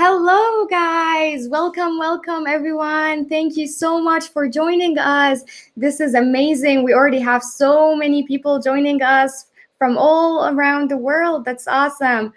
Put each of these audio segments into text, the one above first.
Hello, guys. Welcome, everyone. Thank you so much for joining us. This is amazing. We already have so many people joining us from all around the world. That's awesome.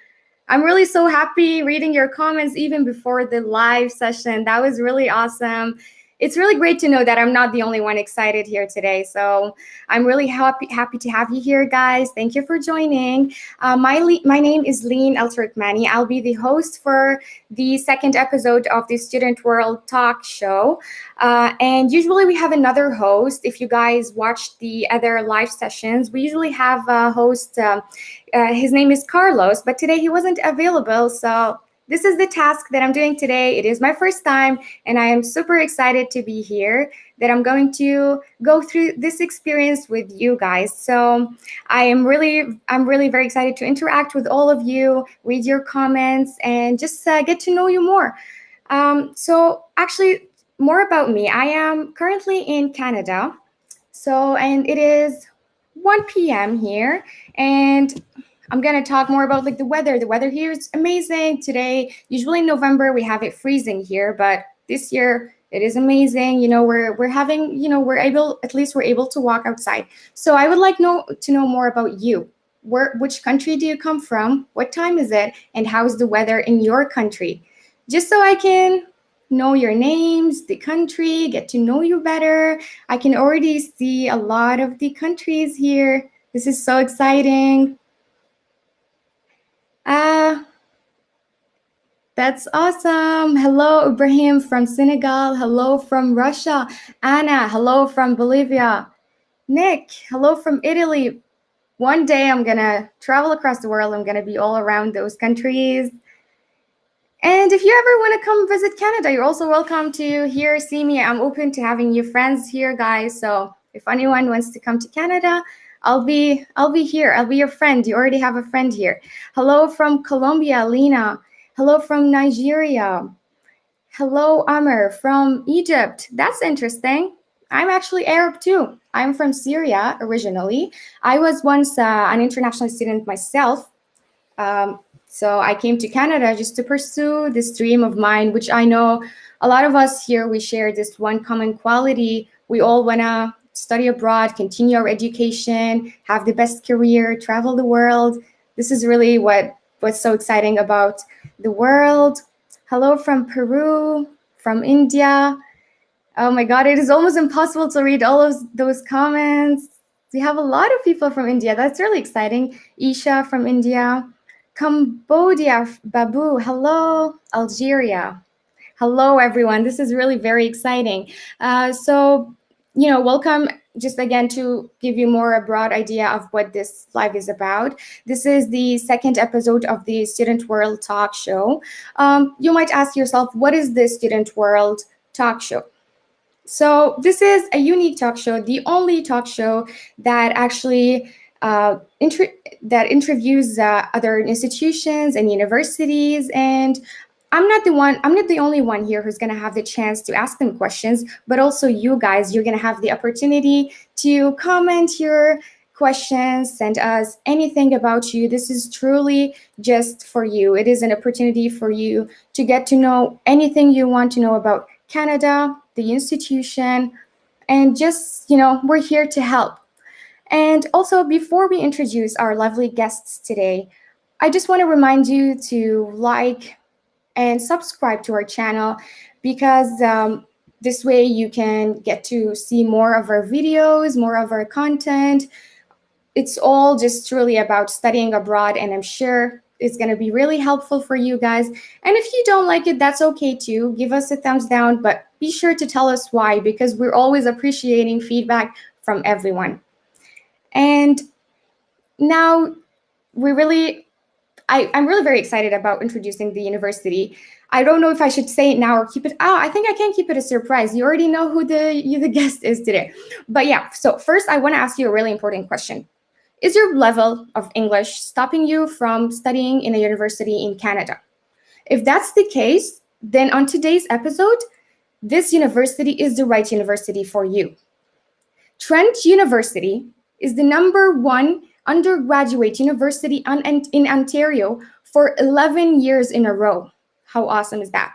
I'm really so happy reading your comments even before the live session. That was really awesome. It's really great to know that I'm not the only one excited here today. So I'm really happy to have you here, guys. Thank you for joining. My name is Lean El-Turkmani. I'll be the host for the second episode of the Student World Talk show. And usually we have another host. If you guys watched the other live sessions, we usually have a host. His name is Carlos, but today he wasn't available. So this is the task that I'm doing today. It is my first time, and I am super excited to be here, that I'm going to go through this experience with you guys. So I'm really very excited to interact with all of you, read your comments, and just get to know you more. So actually, more about me. I am currently in Canada. And it is 1 p.m. here, and I'm gonna talk more about the weather. The weather here is amazing today. Usually in November we have it freezing here, but this year it is amazing. We're having, we're able to walk outside. So I would like to know more about you. Which country do you come from? What time is it? And how's the weather in your country? Just so I can know your names, the country, get to know you better. I can already see a lot of the countries here. This is so exciting. That's awesome. Hello, Ibrahim from Senegal. Hello from Russia. Anna, hello from Bolivia. Nick, hello from Italy. One day I'm gonna travel across the world. I'm gonna be all around those countries. And if you ever want to come visit Canada, you're also welcome to here, see me. I'm open to having new friends here, guys. So if anyone wants to come to Canada, I'll be here. I'll be your friend. You already have a friend here. Hello from Colombia, Lena. Hello from Nigeria. Hello, Amr from Egypt. That's interesting. I'm actually Arab too. I'm from Syria originally. I was once an international student myself. So I came to Canada just to pursue this dream of mine, which I know a lot of us here, we share this one common quality. We all want to study abroad, continue our education, have the best career, travel the world. This is really what's so exciting about the world. Hello from Peru, from India. Oh my God, it is almost impossible to read all of those comments. We have a lot of people from India. That's really exciting. Isha from India. Cambodia, Babu, hello. Algeria. Hello, everyone. This is really very exciting. Welcome just again to give you more a broad idea of what this live is about. This is the second episode of the Student World Talk show. You might ask yourself, what is the Student World Talk show? So this is a unique talk show, the only talk show that actually that interviews other institutions and universities, and I'm not the only one here who's going to have the chance to ask them questions, but also you guys, you're going to have the opportunity to comment your questions, send us anything about you. This is truly just for you. It is an opportunity for you to get to know anything you want to know about Canada, the institution, and just, we're here to help. And also, before we introduce our lovely guests today, I just want to remind you to like and subscribe to our channel, because this way you can get to see more of our videos, more of our content. It's all just truly about studying abroad, and I'm sure it's going to be really helpful for you guys. And if you don't like it, that's okay too. Give us a thumbs down, but be sure to tell us why, because we're always appreciating feedback from everyone. And now I'm really very excited about introducing the university. I don't know if I should say it now or keep it. I think I can keep it a surprise. You already know who the guest is today. But yeah, so first I want to ask you a really important question. Is your level of English stopping you from studying in a university in Canada? If that's the case, then on today's episode, this university is the right university for you. Trent University is the #1 undergraduate university in Ontario for 11 years in a row. How awesome is that?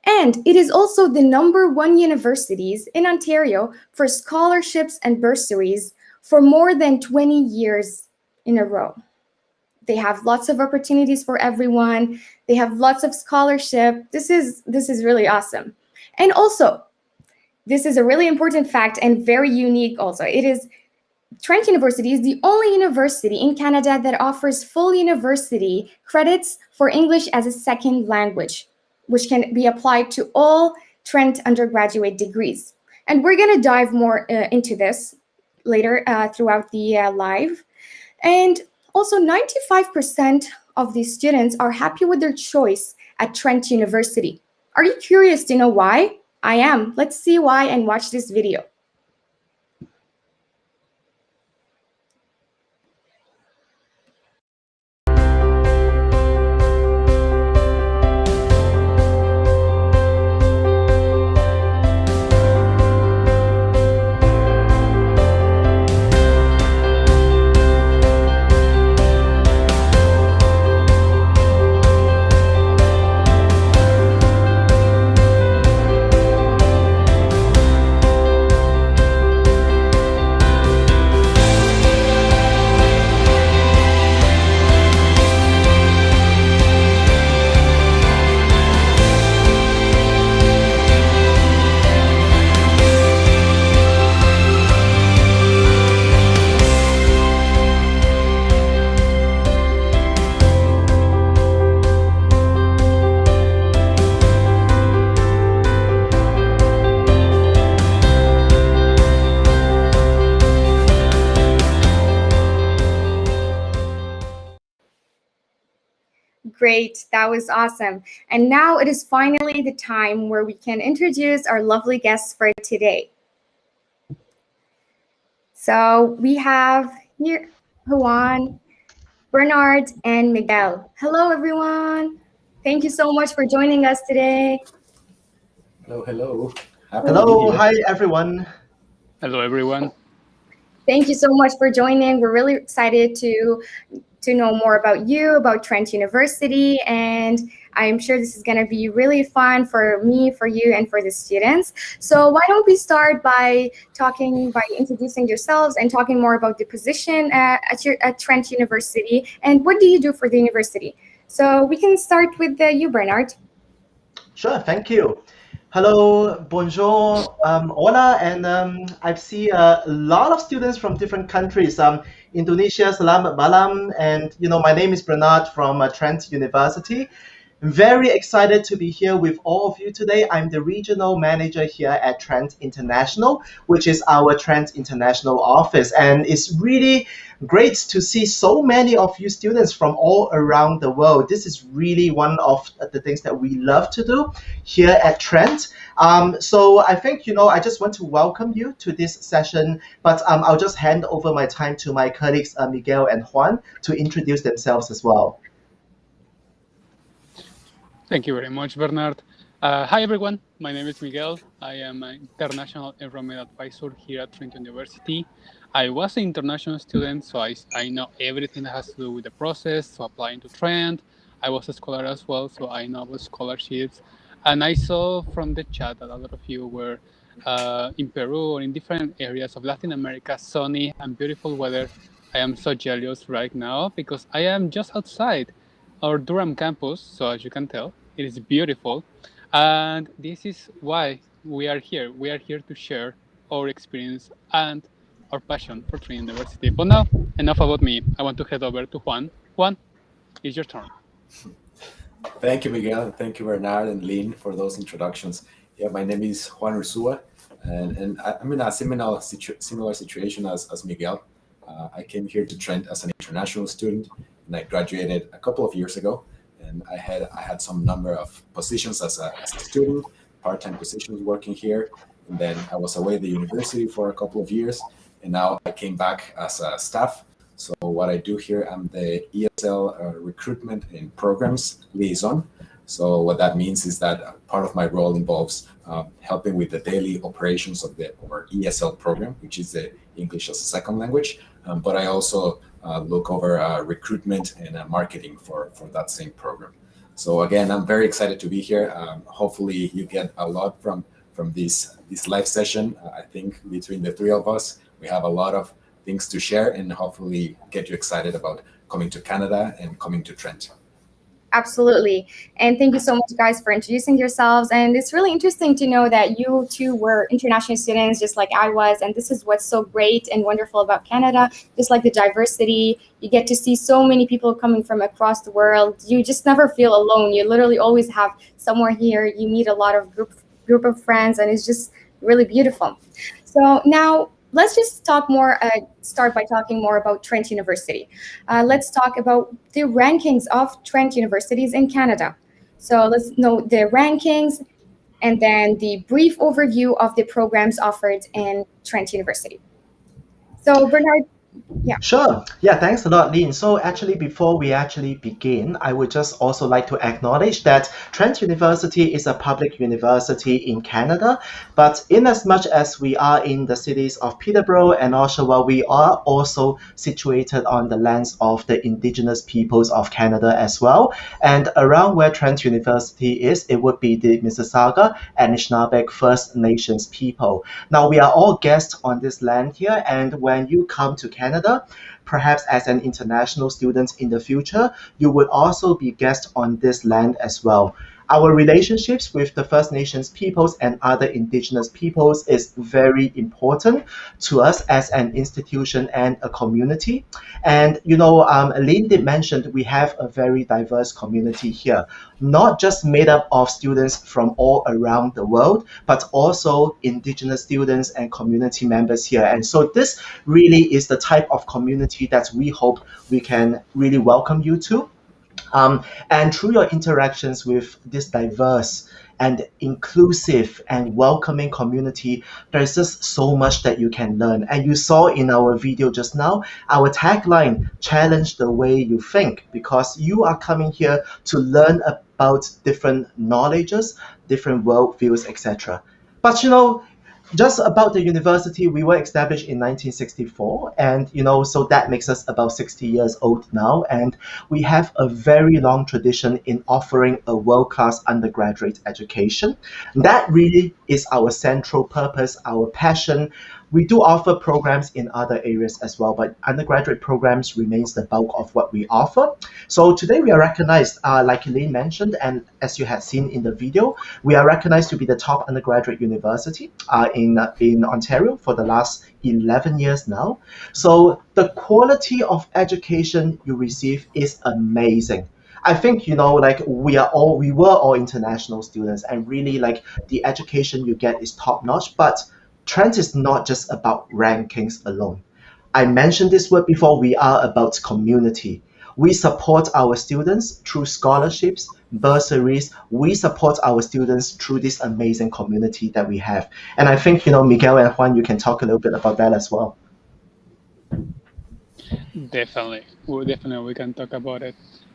And it is also the number one universities in Ontario for scholarships and bursaries for more than 20 years in a row. They have lots of opportunities for everyone. They have lots of scholarship. This is really awesome. And also, this is a really important fact and very unique also. It is Trent University is the only university in Canada that offers full university credits for English as a second language, which can be applied to all Trent undergraduate degrees. And we're going to dive more into this later throughout the live. And also, 95% of these students are happy with their choice at Trent University. Are you curious to know why? I am. Let's see why and watch this video. Great, that was awesome. And now it is finally the time where we can introduce our lovely guests for today. So we have here Juan, Bernard, and Miguel. Hello, everyone. Thank you so much for joining us today. Hello. Hello, hi everyone. Hello, everyone. Thank you so much for joining. We're really excited to know more about you, about Trent University, and I'm sure this is going to be really fun for me, for you, and for the students. So why don't we start by introducing yourselves and talking more about the position at Trent University, and what do you do for the university? So we can start with you, Bernard. Sure, thank you. Hello, bonjour, hola, and I see a lot of students from different countries. Indonesia, selamat malam, and my name is Bernard from Trent University. Very excited to be here with all of you today. I'm the regional manager here at Trent International, which is our Trent International office. And it's really great to see so many of you students from all around the world. This is really one of the things that we love to do here at Trent. So I think, I just want to welcome you to this session, but I'll just hand over my time to my colleagues, Miguel and Juan, to introduce themselves as well. Thank you very much, Bernard. Hi, everyone. My name is Miguel. I am an international enrollment advisor here at Trent University. I was an international student, so I know everything that has to do with the process, so applying to Trent. I was a scholar as well, so I know about scholarships. And I saw from the chat that a lot of you were in Peru or in different areas of Latin America, sunny and beautiful weather. I am so jealous right now because I am just outside our Durham campus, so as you can tell, it is beautiful. And this is why we are here. We are here to share our experience and our passion for Trent University. But now, enough about me. I want to head over to Juan. Juan, it's your turn. Thank you, Miguel. Thank you, Bernard and Lynn, for those introductions. Yeah, my name is Juan Ursua, and I'm in a similar situation as Miguel. I came here to Trent as an international student, and I graduated a couple of years ago. And I had some number of positions as a student, part-time positions working here. And then I was away at the university for a couple of years, and now I came back as a staff. So what I do here, I'm the ESL recruitment and programs liaison. So what that means is that part of my role involves helping with the daily operations of our ESL program, which is the English as a second language. But I also look over recruitment and marketing for that same program. So again, I'm very excited to be here. Hopefully, you get a lot from this live session. I think between the three of us, we have a lot of things to share, and hopefully get you excited about coming to Canada and coming to Trent. Absolutely. And thank you so much, guys, for introducing yourselves. And it's really interesting to know that you two were international students, just like I was. And this is what's so great and wonderful about Canada, just like the diversity. You get to see so many people coming from across the world. You just never feel alone. You literally always have somewhere here. You meet a lot of group of friends, and it's just really beautiful. So now let's just talk more, start by talking more about Trent University. Let's talk about the rankings of Trent universities in Canada. So let's know the rankings and then the brief overview of the programs offered in Trent University. So Bernard, yeah. Sure. Yeah, thanks a lot, Lynn. So actually, before we actually begin, I would just also like to acknowledge that Trent University is a public university in Canada, but in as much as we are in the cities of Peterborough and Oshawa, we are also situated on the lands of the Indigenous peoples of Canada as well. And around where Trent University is, it would be the Mississauga and Anishinaabe First Nations people. Now, we are all guests on this land here, and when you come to Canada, perhaps as an international student in the future, you would also be guests on this land as well. Our relationships with the First Nations peoples and other Indigenous peoples is very important to us as an institution and a community. And Lynn did mention we have a very diverse community here, not just made up of students from all around the world, but also Indigenous students and community members here. And so this really is the type of community that we hope we can really welcome you to. And through your interactions with this diverse and inclusive and welcoming community, there's just so much that you can learn. And you saw in our video just now, our tagline, challenge the way you think, because you are coming here to learn about different knowledges, different worldviews, etc. But just about the university, we were established in 1964, and so that makes us about 60 years old now, and we have a very long tradition in offering a world-class undergraduate education. That really is our central purpose, our passion. We do offer programs in other areas as well, but undergraduate programs remains the bulk of what we offer. So today we are recognized, like Elaine mentioned, and as you had seen in the video, we are recognized to be the top undergraduate university in Ontario for the last 11 years now. So the quality of education you receive is amazing. I think we were all international students, and really the education you get is top notch. But Trent is not just about rankings alone. I mentioned this word before. We are about community. We support our students through scholarships, bursaries. We support our students through this amazing community that we have. And I think, Miguel and Juan, you can talk a little bit about that as well. Definitely, we can talk about it.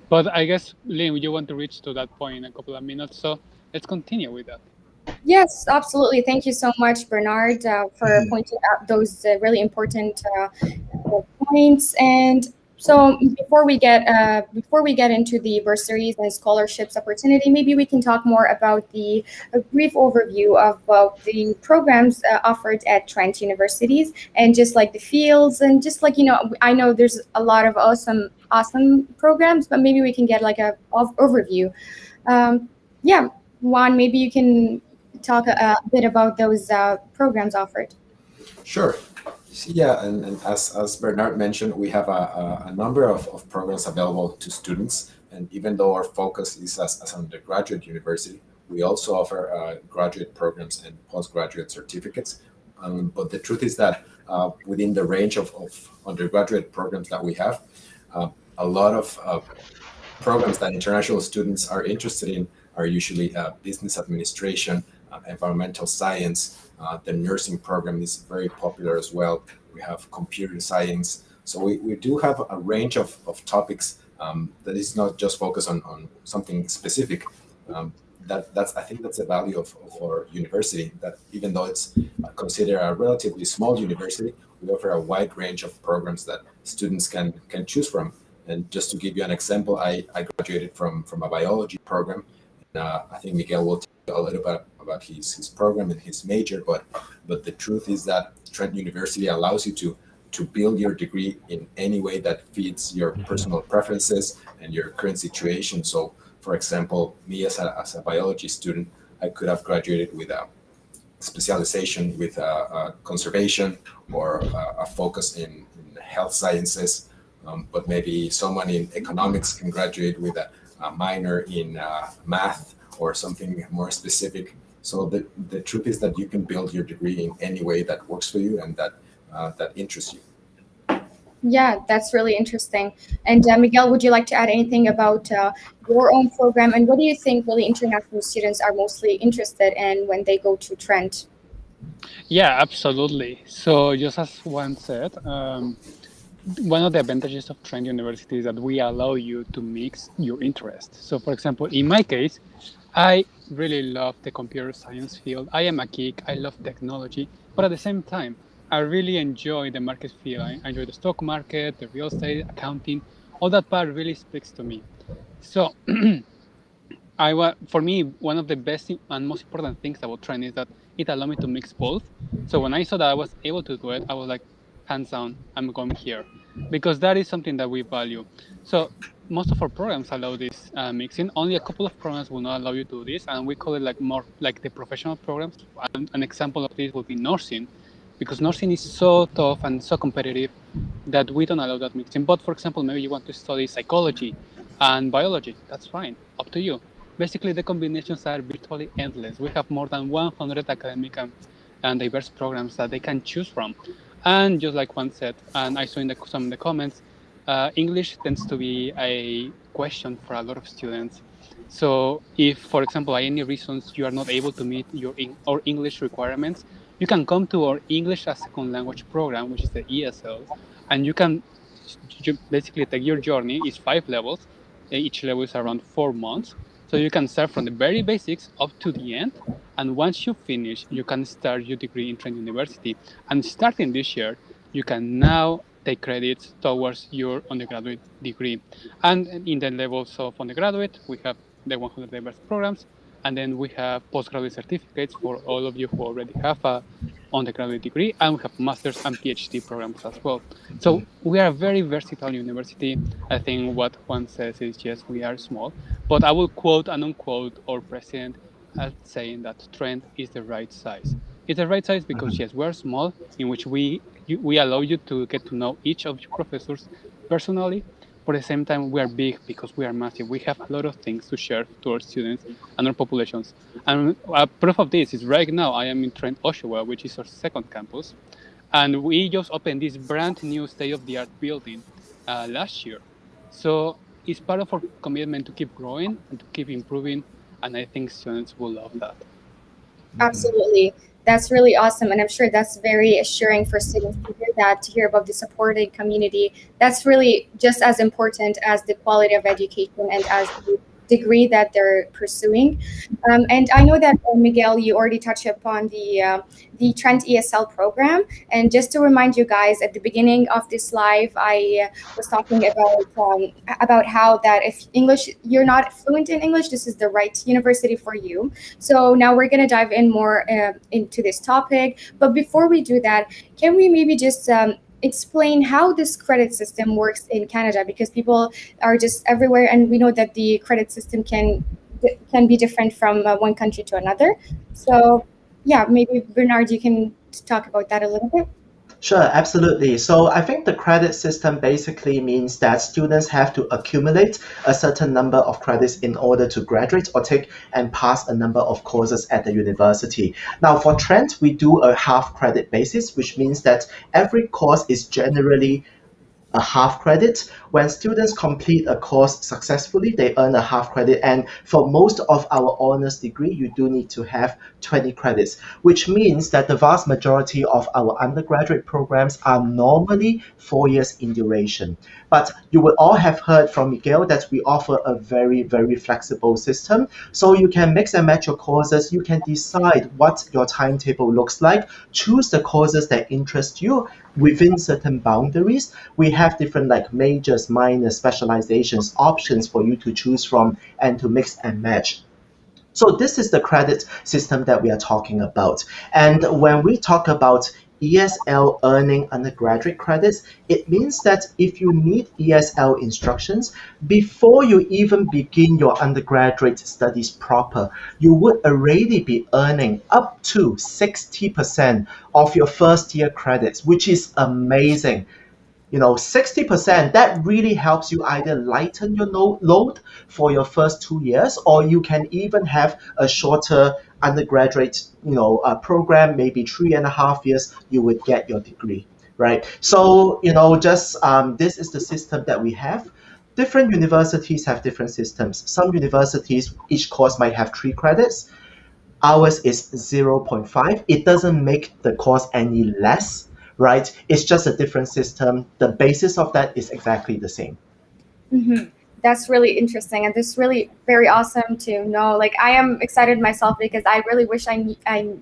But I guess, Lynn, you want to reach to that point in a couple of minutes, so let's continue with that. Yes, absolutely. Thank you so much, Bernard, for pointing out those really important points. And so before we get into the bursaries and scholarships opportunity, maybe we can talk more about a brief overview of the programs offered at Trent universities, and just like the fields, and just I know there's a lot of awesome programs, but maybe we can get a overview. Yeah, Juan, maybe you can talk a bit about those programs offered. Sure. Yeah, and as Bernard mentioned, we have a number of programs available to students. And even though our focus is as an undergraduate university, we also offer graduate programs and postgraduate certificates. But the truth is that within the range of undergraduate programs that we have, a lot of programs that international students are interested in are usually business administration, environmental science. The nursing program is very popular as well. We have computer science. So we do have a range of topics that is not just focused on something specific. I think that's the value of our university, that even though it's considered a relatively small university, we offer a wide range of programs that students can choose from. And just to give you an example, I graduated from a biology program. I think Miguel will tell you a little bit about his program and his major, but the truth is that Trent University allows you to build your degree in any way that fits your personal preferences and your current situation. So, for example, me as a biology student, I could have graduated with a specialization with conservation or a focus in health sciences, but maybe someone in economics can graduate with a minor in math or something more specific. So the truth is that you can build your degree in any way that works for you and that interests you. Yeah, that's really interesting. And Miguel, would you like to add anything about your own program, and what do you think really international students are mostly interested in when they go to Trent? Yeah, absolutely. So just as Juan said, one of the advantages of Trent University is that we allow you to mix your interests. So, for example, in my case, I really love the computer science field. I am a geek. I love technology, but at the same time, I really enjoy the market field. I enjoy the stock market, the real estate, accounting. All that part really speaks to me. So, for me, one of the best and most important things about Trent is that it allowed me to mix both. So when I saw that I was able to do it, I was like, hands down, I'm going here, because that is something that we value. So most of our programs allow this mixing. Only a couple of programs will not allow you to do this, and we call it like more like the professional programs. An example of this would be nursing, because nursing is so tough and so competitive that we don't allow that mixing. But for example, maybe you want to study psychology and biology, that's fine, up to you. Basically, the combinations are virtually endless. We have more than 100 academic and diverse programs that they can choose from. And just like Juan said, and I saw in some of the comments, English tends to be a question for a lot of students. So if, for example, by any reasons you are not able to meet our English requirements, you can come to our English as Second Language program, which is the ESL, and you can basically take your journey. It's 5 levels. Each level is around 4 months. So you can start from the very basics up to the end. And once you finish, you can start your degree in Trent University. And starting this year, you can now take credits towards your undergraduate degree. And in the levels of undergraduate, we have the 100 diverse programs. And then we have postgraduate certificates for all of you who already have a undergraduate degree, and we have master's and PhD programs as well. So we are a very versatile university. I think what Juan says is, yes, we are small, but I will quote and unquote our president as saying that Trent is the right size. It's the right size because, yes, we're small, in which we allow you to get to know each of your professors personally. But at the same time, we are big because we are massive. We have a lot of things to share to our students and our populations. And proof of this is right now I am in Trent, Oshawa, which is our second campus. And we just opened this brand new state-of-the-art building last year. So it's part of our commitment to keep growing and to keep improving. And I think students will love that. Absolutely. That's really awesome. And I'm sure that's very assuring for students to hear that, to hear about the supported community. That's really just as important as the quality of education and as the degree that they're pursuing. And I know that, Miguel, you already touched upon the Trent ESL program. And just to remind you guys, at the beginning of this live, I was talking about how that if you're not fluent in English, this is the right university for you. So now we're going to dive in more into this topic. But before we do that, can we maybe just explain how this credit system works in Canada, because people are just everywhere, and we know that the credit system can be different from one country to another. So yeah, maybe Bernard, you can talk about that a little bit. Sure, absolutely. So I think the credit system basically means that students have to accumulate a certain number of credits in order to graduate or take and pass a number of courses at the university. Now for Trent, we do a half credit basis, which means that every course is generally a half credit. When students complete a course successfully, they earn a half credit. And for most of our honors degree, you do need to have 20 credits, which means that the vast majority of our undergraduate programs are normally 4 years in duration. But you will all have heard from Miguel that we offer a very, very flexible system. So you can mix and match your courses. You can decide what your timetable looks like, choose the courses that interest you, within certain boundaries, we have different like majors, minors, specializations, options for you to choose from and to mix and match. So this is the credit system that we are talking about. And when we talk about ESL earning undergraduate credits, it means that if you need ESL instructions, before you even begin your undergraduate studies proper, you would already be earning up to 60% of your first year credits, which is amazing. 60%, that really helps you either lighten your load for your first 2 years, or you can even have a shorter undergraduate, program, maybe 3.5 years, you would get your degree, right? So, just this is the system that we have. Different universities have different systems. Some universities, each course might have 3 credits. Ours is 0.5. It doesn't make the course any less, right? It's just a different system. The basis of that is exactly the same. That's really interesting, and this really very awesome to know. Like, I am excited myself because I really wish I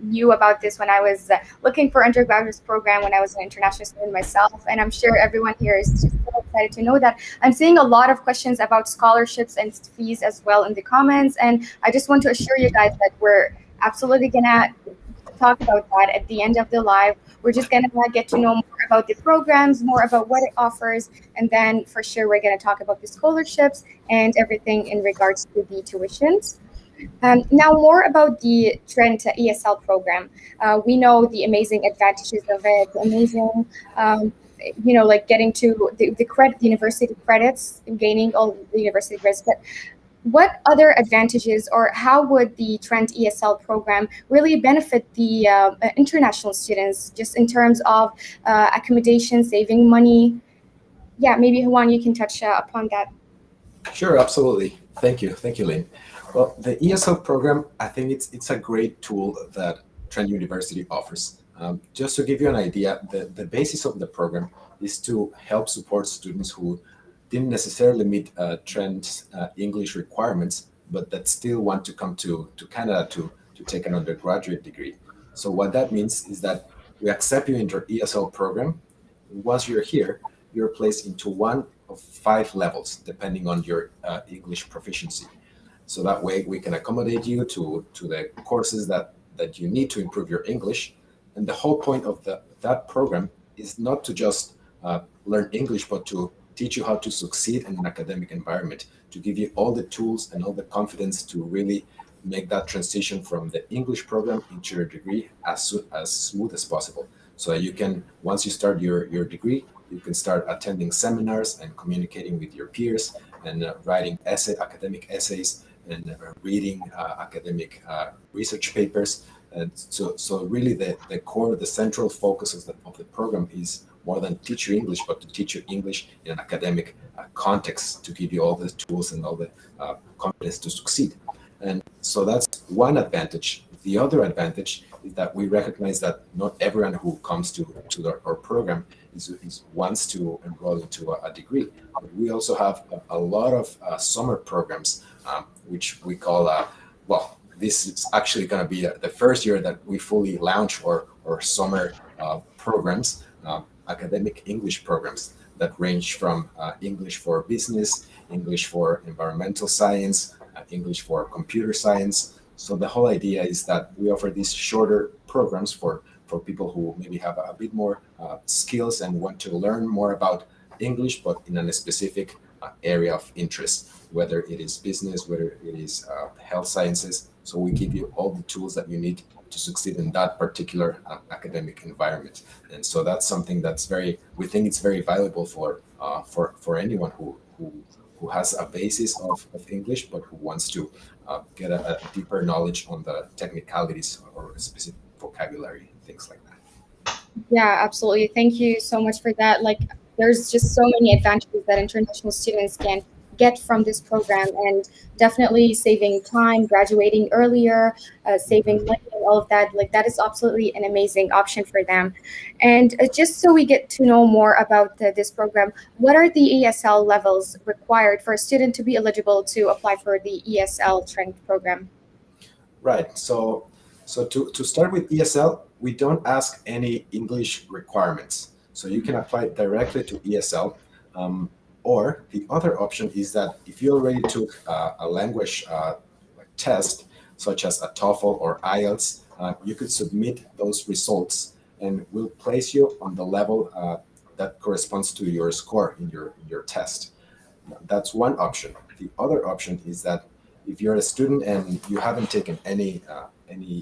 knew about this when I was looking for undergraduate program when I was an international student myself. And I'm sure everyone here is just so excited to know that. I'm seeing a lot of questions about scholarships and fees as well in the comments, and I just want to assure you guys that we're absolutely gonna talk about that at the end of the live. We're just gonna get to know more about the programs, more about what it offers, and then for sure we're gonna talk about the scholarships and everything in regards to the tuitions. Now, more about the Trent ESL program. We know the amazing advantages of it, amazing, like getting to the credit, the university credits, gaining all the university credits. But what other advantages, or how would the Trent ESL program really benefit the international students, just in terms of accommodation, saving money? Yeah, maybe Juan, you can touch upon that. Sure, absolutely. Thank you, Lynn. Well, the ESL program, I think it's a great tool that Trent University offers. Just to give you an idea, the basis of the program is to help support students who didn't necessarily meet Trent's English requirements, but that still want to come to Canada to take an undergraduate degree. So what that means is that we accept you into our ESL program. Once you're here, you're placed into one of 5 levels, depending on your English proficiency. So that way we can accommodate you to the courses that you need to improve your English. And the whole point of that program is not to just learn English, but to teach you how to succeed in an academic environment, to give you all the tools and all the confidence to really make that transition from the English program into your degree as smooth as possible. So that you can, once you start your degree, you can start attending seminars and communicating with your peers and writing academic essays and reading academic research papers. And so really the core, the central focus of the program is more than teach you English, but to teach you English in an academic context, to give you all the tools and all the confidence to succeed. And so that's one advantage. The other advantage is that we recognize that not everyone who comes to our program wants to enroll into a degree. But we also have a lot of summer programs, which we call, this is actually going to be the first year that we fully launch our summer programs, academic English programs that range from English for business, English for environmental science, English for computer science. So the whole idea is that we offer these shorter programs for people who maybe have a bit more skills and want to learn more about English, but in a specific area of interest, whether it is business, whether it is health sciences. So we give you all the tools that you need to succeed in that particular academic environment. And so that's something we think it's very valuable for anyone who has a basis of English, but who wants to get a deeper knowledge on the technicalities or specific vocabulary, things like that. Yeah, absolutely. Thank you so much for that. Like, there's just so many advantages that international students can get from this program, and definitely saving time, graduating earlier, saving money, and all of that. Like, that is absolutely an amazing option for them. And just so we get to know more about this program, what are the ESL levels required for a student to be eligible to apply for the ESL Trent program? Right. So to start with ESL, we don't ask any English requirements. So you can apply directly to ESL. Or the other option is that if you already took a language test, such as a TOEFL or IELTS, you could submit those results and we'll place you on the level that corresponds to your score in your test. That's one option. The other option is that if you're a student and you haven't taken any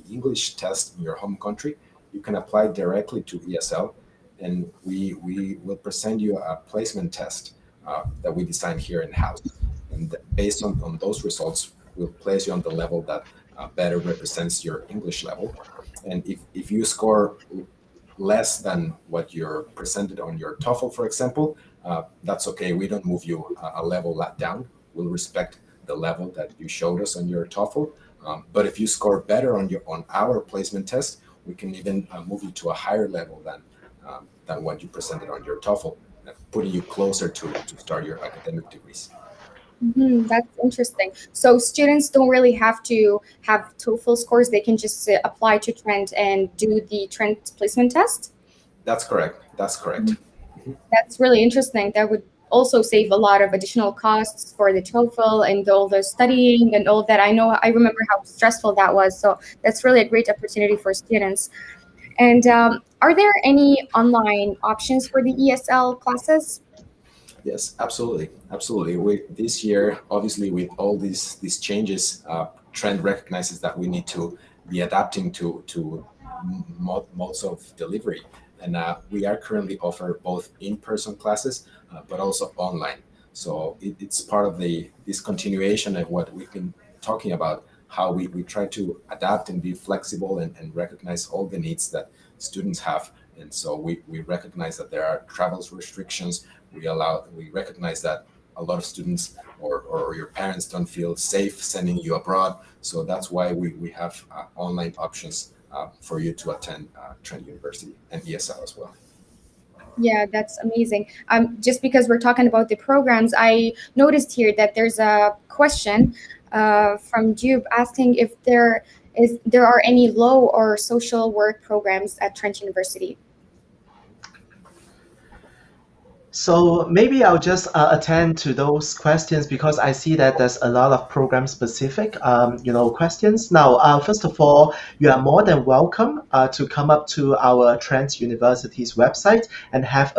English test in your home country, you can apply directly to ESL, and we will present you a placement test that we designed here in house. And based on those results, we'll place you on the level that better represents your English level. And if you score less than what you're presented on your TOEFL, for example, that's okay. We don't move you a level down. We'll respect the level that you showed us on your TOEFL. But if you score better on our placement test, we can even move you to a higher level than what you presented on your TOEFL, putting you closer to start your academic degrees. That's interesting. So students don't really have to have TOEFL scores. They can just apply to Trent and do the Trent placement test. That's correct. That's correct. That's really interesting. That would also save a lot of additional costs for the TOEFL and all the studying and all that. I remember how stressful that was. So that's really a great opportunity for students. And are there any online options for the ESL classes? Yes, absolutely, absolutely. This year, obviously, with all these changes, Trend recognizes that we need to be adapting to modes of delivery, and we are currently offer both in-person classes, but also online. So it's part of this continuation of what we've been talking about, how we try to adapt and be flexible and recognize all the needs that students have. And so we recognize that there are travel restrictions. We recognize that a lot of students or your parents don't feel safe sending you abroad. So that's why we have online options for you to attend Trent University and ESL as well. Yeah, that's amazing. Just because we're talking about the programs, I noticed here that there's a question from Jube asking if there are any law or social work programs at Trent University. So maybe I'll just attend to those questions because I see that there's a lot of program specific, questions. Now, first of all, you are more than welcome to come up to our Trent University's website and have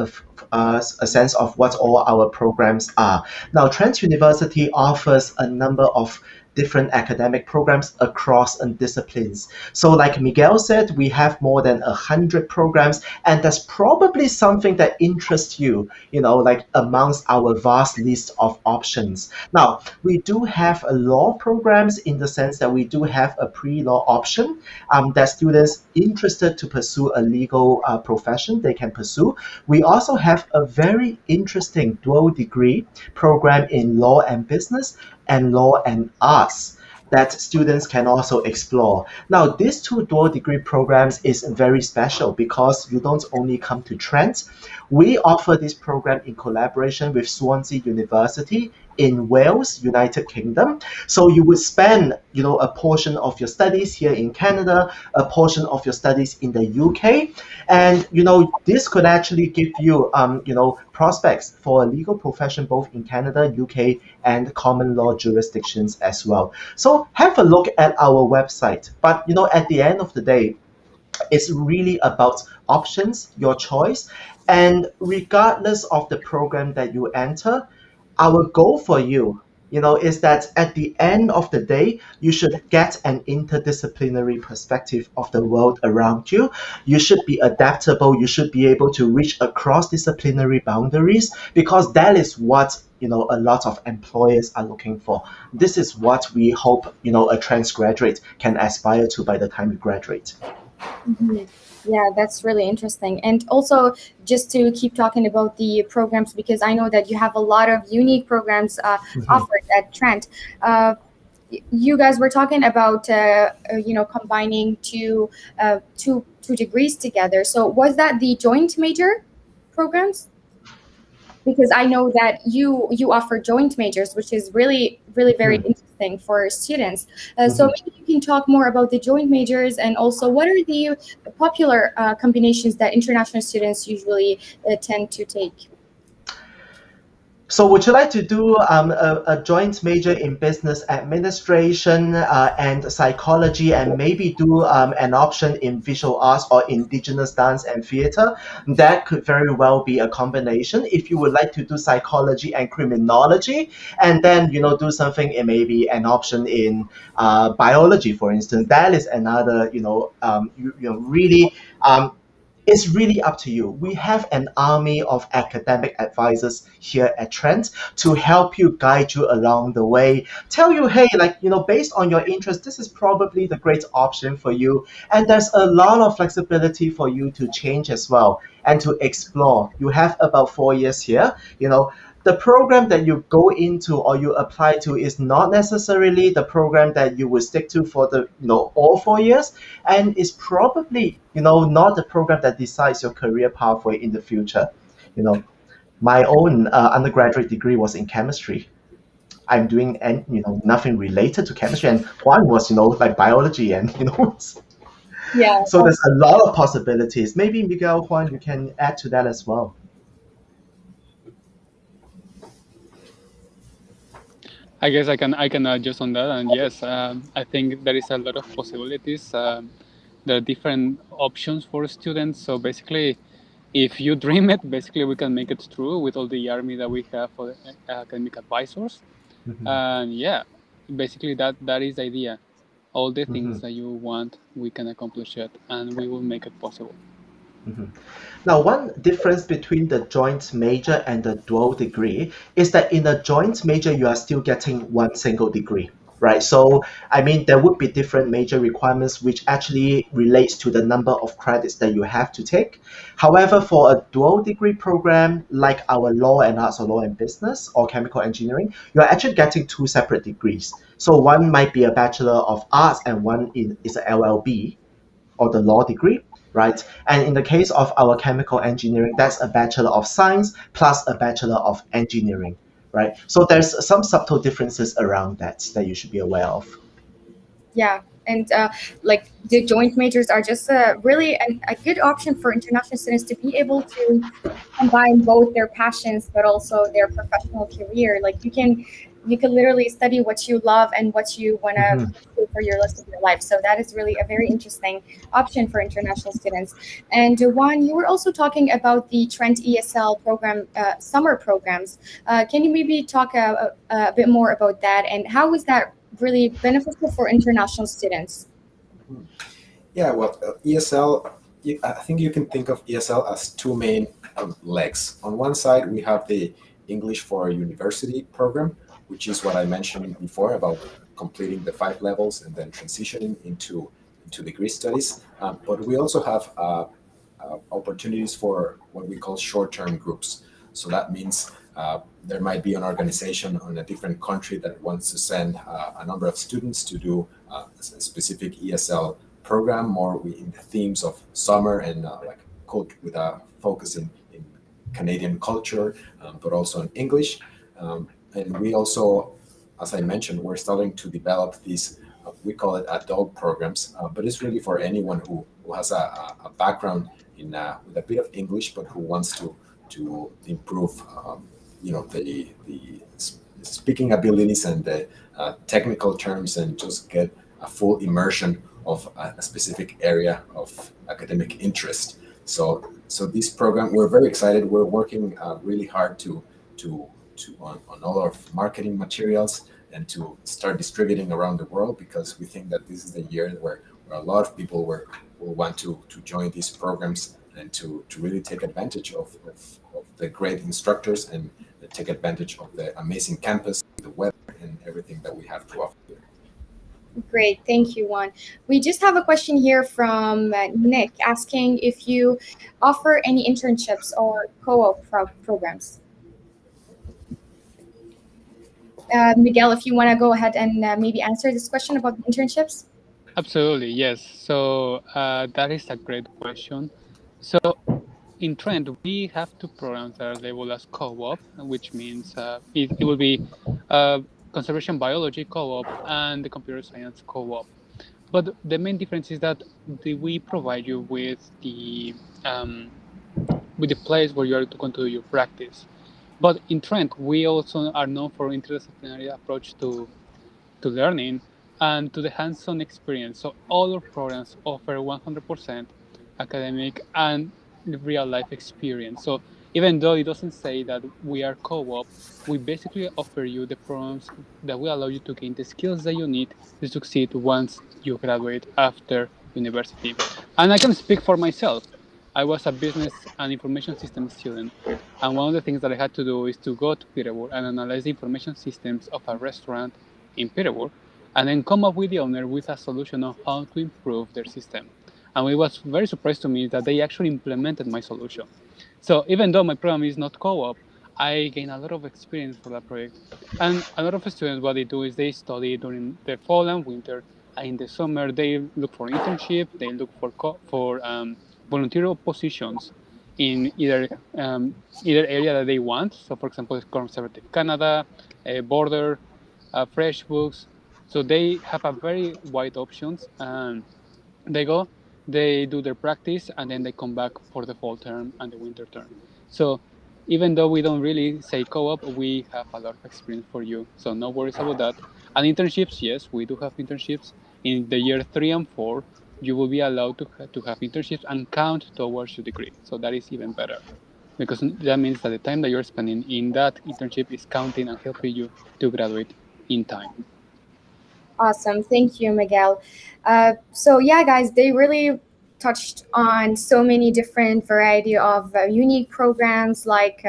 a sense of what all our programs are. Now, Trent University offers a number of different academic programs across disciplines. So like Miguel said, we have more than 100 programs, and that's probably something that interests you, like amongst our vast list of options. Now, we do have law programs in the sense that we do have a pre-law option that students interested to pursue a legal profession, they can pursue. We also have a very interesting dual degree program in law and business and law and arts that students can also explore. Now, these two dual degree programs is very special because you don't only come to Trent. We offer this program in collaboration with Swansea University in Wales, United Kingdom. So you would spend, a portion of your studies here in Canada, a portion of your studies in the UK, and this could actually give you, prospects for a legal profession both in Canada, UK, and common law jurisdictions as well. So have a look at our website. But at the end of the day, it's really about options, your choice, and regardless of the program that you enter, our goal for you, is that at the end of the day, you should get an interdisciplinary perspective of the world around you. You should be adaptable. You should be able to reach across disciplinary boundaries because that is what a lot of employers are looking for. This is what we hope a Trent graduate can aspire to by the time you graduate. Yeah, that's really interesting. And also, just to keep talking about the programs, because I know that you have a lot of unique programs offered at Trent. You guys were talking about, combining two degrees together. So was that the joint major programs? because I know that you offer joint majors, which is really very interesting for students. So maybe you can talk more about the joint majors, and also what are the popular combinations that international students usually tend to take. So would you like to do a joint major in business administration and psychology, and maybe do an option in visual arts or indigenous dance and theater? That could very well be a combination. If you would like to do psychology and criminology, and then do something in maybe an option in biology, for instance, that is another really. It's really up to you. We have an army of academic advisors here at Trent to help you, guide you along the way, tell you, hey, based on your interest, this is probably the great option for you. And there's a lot of flexibility for you to change as well and to explore. You have about 4 years here. The program that you go into or you apply to is not necessarily the program that you will stick to for the all 4 years, and is probably not the program that decides your career pathway in the future. My own undergraduate degree was in chemistry. I'm doing nothing related to chemistry, and Juan was like biology, and Yeah. so there's a lot of possibilities. Maybe Miguel, Juan, you can add to that as well. I guess I can adjust on that, and yes, I think there is a lot of possibilities. There are different options for students. So basically, if you dream it, basically we can make it true with all the army that we have for academic advisors. And yeah, basically that is the idea. All the things that you want, we can accomplish it, and we will make it possible. Now, one difference between the joint major and the dual degree is that in a joint major, you are still getting one single degree, right? So, I mean, there would be different major requirements which actually relates to the number of credits that you have to take. However, for a dual degree program like our law and arts or law and business or chemical engineering, you're actually getting two separate degrees. So one might be a Bachelor of Arts and one is a LLB or the law degree, right? And in the case of our chemical engineering, that's a Bachelor of Science plus a Bachelor of Engineering, right? So there's some subtle differences around that you should be aware of. Yeah, and like the joint majors are just really a good option for international students to be able to combine both their passions but also their professional career. Like you can literally study what you love and what you want to do for your rest of your life. So that is really a very interesting option for international students. And Juan, you were also talking about the Trent ESL program, summer programs. Can you maybe talk a bit more about that, and how is that really beneficial for international students? Yeah, well, ESL, I think you can think of ESL as two main legs. On one side, we have the English for University program, which is what I mentioned before about completing the 5 levels and then transitioning into degree studies. But we also have opportunities for what we call short-term groups. So that means there might be an organization in a different country that wants to send a number of students to do a specific ESL program, more in the themes of summer and like with a focus in Canadian culture, but also in English. And we also, as I mentioned, we're starting to develop these, we call it adult programs, but it's really for anyone who has a background in with a bit of English, but who wants to improve, the speaking abilities and the technical terms, and just get a full immersion of a specific area of academic interest. So this program, we're very excited. We're working really hard on all our marketing materials and to start distributing around the world, because we think that this is the year where a lot of people will want to join these programs and to really take advantage of the great instructors and take advantage of the amazing campus, the weather, and everything that we have to offer here. Great, thank you, Juan. We just have a question here from Nick asking if you offer any internships or co-op programs. Miguel, if you want to go ahead and maybe answer this question about internships. Absolutely, yes. So that is a great question. So in Trent, we have two programs that are labeled as co-op, which means it will be uh, conservation biology co-op and the computer science co-op. But the main difference is that we provide you um, with the place where you are going to do your practice. But in Trent, we also are known for interdisciplinary approach to learning and to the hands-on experience. So all our programs offer 100% academic and real life experience. So even though it doesn't say that we are co-op, we basically offer you the programs that will allow you to gain the skills that you need to succeed once you graduate after university. And I can speak for myself. I was a business and information systems student. And one of the things that I had to do is to go to Peterborough and analyze the information systems of a restaurant in Peterborough, and then come up with the owner with a solution on how to improve their system. And it was very surprised to me that they actually implemented my solution. So even though my program is not co-op, I gain a lot of experience for that project. And a lot of students, what they do is they study during the fall and winter, and in the summer they look for internship, they look for volunteer positions in either area that they want. So, for example, Conservative Canada, Border, fresh books. So they have a very wide options, and they go, they do their practice, and then they come back for the fall term and the winter term. So even though we don't really say co-op, we have a lot of experience for you. So no worries about that. And internships, yes, we do have internships. In the year 3 and 4, you will be allowed to have internships and count towards your degree. So that is even better, because that means that the time that you're spending in that internship is counting and helping you to graduate in time. Awesome. Thank you, Miguel. So yeah, guys, they really touched on so many different variety of unique programs like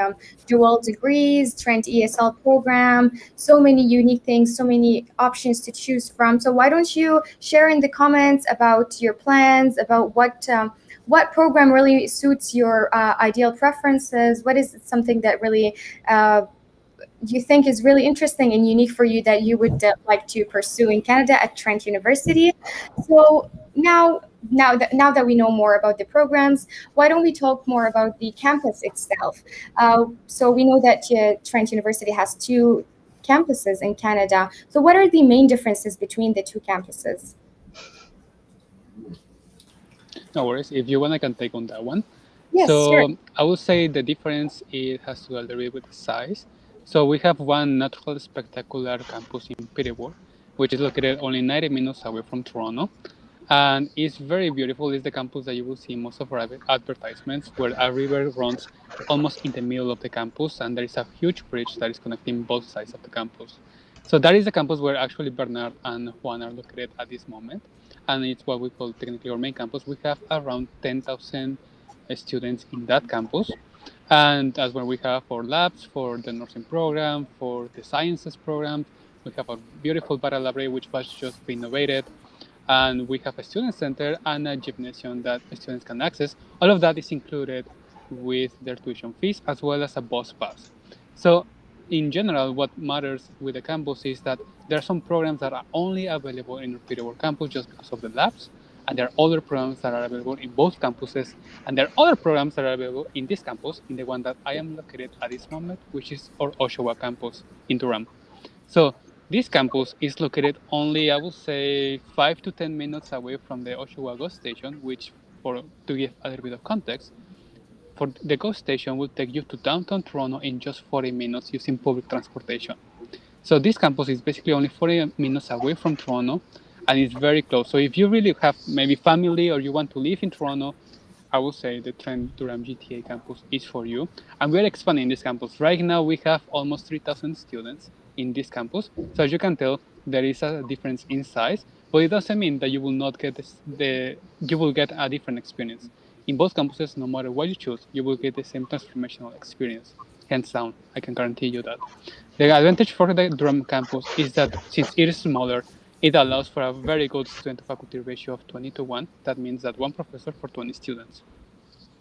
dual degrees, Trent ESL program, so many unique things, so many options to choose from. So why don't you share in the comments about your plans, about what program really suits your ideal preferences? What is something that really you think is really interesting and unique for you that you would like to pursue in Canada at Trent University? So now that we know more about the programs, why don't we talk more about the campus itself? So we know that Trent University has two campuses in Canada. So what are the main differences between the two campuses? No worries. If you want, I can take on that one. Yes, sure. So I would say the difference it has to do a little bit with the size. So we have one natural spectacular campus in Peterborough, which is located only 90 minutes away from Toronto. And it's very beautiful. It's the campus that you will see in most of our advertisements, where a river runs almost in the middle of the campus, and there is a huge bridge that is connecting both sides of the campus. So that is the campus where actually Bernard and Juan are located at this moment, and it's what we call technically our main campus. We have around 10,000 students in that campus, and that's where we have our labs for the nursing program, for the sciences program. We have a beautiful battle library which was just renovated, and we have a student center and a gymnasium that students can access. All of that is included with their tuition fees as well as a bus pass. So in general, what matters with the campus is that there are some programs that are only available in Peterborough campus just because of the labs, and there are other programs that are available in both campuses, and there are other programs that are available in this campus, in the one that I am located at this moment, which is our Oshawa campus in Durham. So this campus is located only, I would say, 5 to 10 minutes away from the Oshawa GO station, which, to give a little bit of context, for the GO station will take you to downtown Toronto in just 40 minutes using public transportation. So this campus is basically only 40 minutes away from Toronto, and it's very close. So if you really have maybe family or you want to live in Toronto, I would say the Trent Durham GTA campus is for you. And we're expanding this campus. Right now we have almost 3,000 students in this campus. So as you can tell, there is a difference in size, but it doesn't mean that you will not get you will get a different experience. In both campuses, no matter what you choose, you will get the same transformational experience. Hands down, I can guarantee you that. The advantage for the Durham campus is that since it is smaller, it allows for a very good student to faculty ratio of 20 to 1. That means that one professor for 20 students.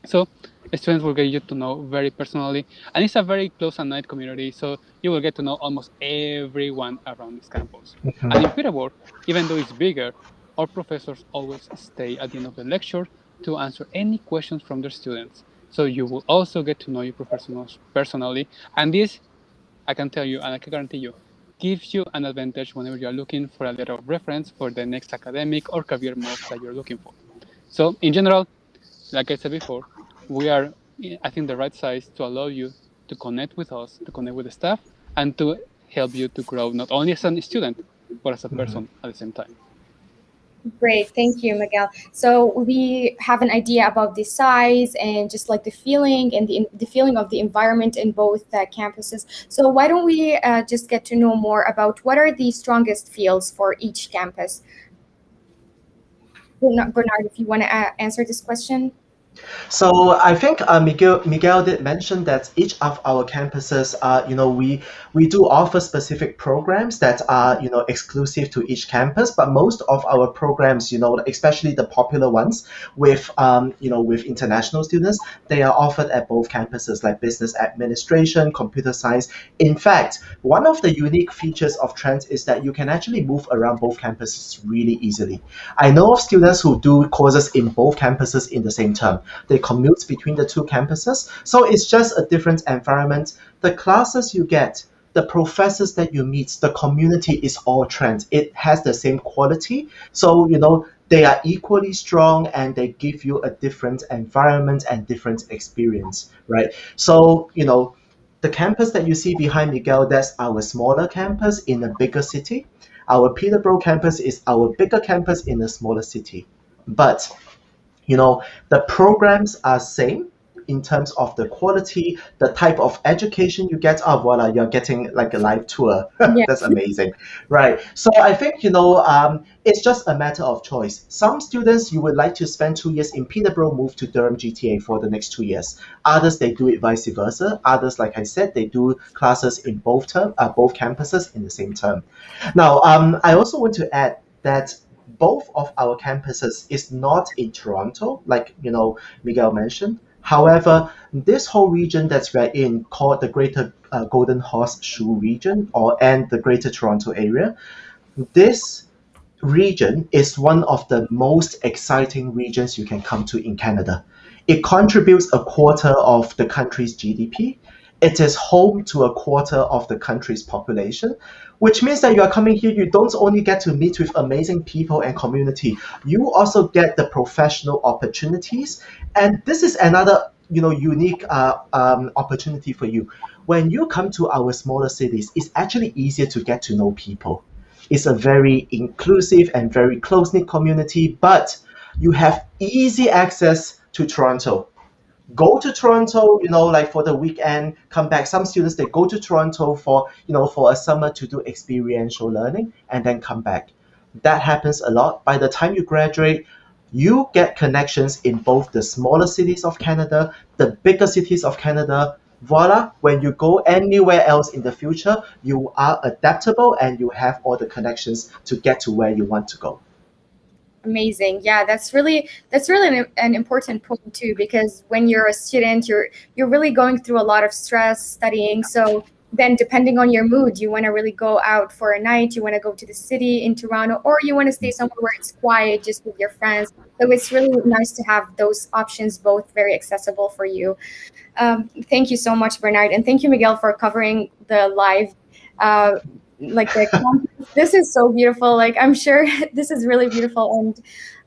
So students will get you to know very personally, and it's a very close and knit community, so you will get to know almost everyone around this campus. And in Peterborough, even though it's bigger, our professors always stay at the end of the lecture to answer any questions from their students. So you will also get to know your professionals personally. And this, I can tell you and I can guarantee you, gives you an advantage whenever you're looking for a letter of reference for the next academic or career move that you're looking for. So in general, like I said before, we are, I think, the right size to allow you to connect with us, to connect with the staff, and to help you to grow not only as a student, but as a person at the same time. Great, thank you, Miguel. So we have an idea about the size and just like the feeling and the feeling of the environment in both campuses. So why don't we just get to know more about what are the strongest fields for each campus? Bernard, if you want to answer this question. So I think Miguel did mention that each of our campuses are, we do offer specific programs that are, exclusive to each campus. But most of our programs, especially the popular ones with international students, they are offered at both campuses, like business administration, computer science. In fact, one of the unique features of Trent is that you can actually move around both campuses really easily. I know of students who do courses in both campuses in the same term. They commute between the two campuses. So it's just a different environment. The classes you get, the professors that you meet, the community is all Trent. It has the same quality. So, they are equally strong and they give you a different environment and different experience, right? So, the campus that you see behind Miguel, that's our smaller campus in a bigger city. Our Peterborough campus is our bigger campus in a smaller city. But the programs are same in terms of the quality, the type of education you get. Oh, voila, you're getting like a live tour. Yeah. That's amazing, right? So I think it's just a matter of choice. Some students, you would like to spend 2 years in Peterborough, move to Durham GTA for the next 2 years. Others, they do it vice versa. Others, like I said, they do classes in both campuses in the same term. Now, I also want to add that both of our campuses is not in Toronto, like Miguel mentioned. However, this whole region that we're in, called the Greater Golden Horseshoe region, and the Greater Toronto area, this region is one of the most exciting regions you can come to in Canada. It contributes a quarter of the country's GDP. It is home to a quarter of the country's population, which means that you are coming here, you don't only get to meet with amazing people and community, you also get the professional opportunities. And this is another unique opportunity for you. When you come to our smaller cities, it's actually easier to get to know people. It's a very inclusive and very close-knit community, but you have easy access to Toronto. Go to Toronto, like for the weekend, come back. Some students, they go to Toronto for a summer to do experiential learning and then come back. That happens a lot. By the time you graduate, you get connections in both the smaller cities of Canada, the bigger cities of Canada. Voila, when you go anywhere else in the future, you are adaptable and you have all the connections to get to where you want to go. Amazing. Yeah, that's really an important point too, because when you're a student, you're really going through a lot of stress studying. So then depending on your mood, you want to really go out for a night, you want to go to the city in Toronto, or you want to stay somewhere where it's quiet just with your friends. So it's really nice to have those options, both very accessible for you. Thank you so much, Bernard. And thank you, Miguel, for covering the live this is so beautiful. Like, I'm sure this is really beautiful,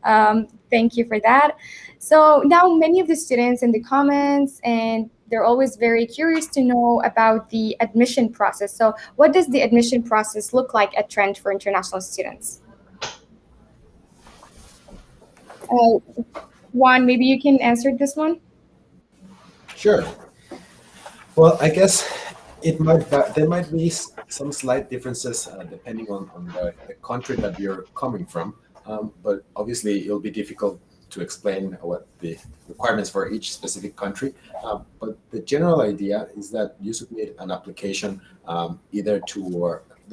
and thank you for that. So now many of the students in the comments, and they're always very curious to know about the admission process. So what does the admission process look like at Trent for international students? Juan, maybe you can answer this one. Sure. Well, I guess there might be some slight differences depending on the country that you're coming from, but obviously it'll be difficult to explain what the requirements for each specific country. But the general idea is that you submit an application there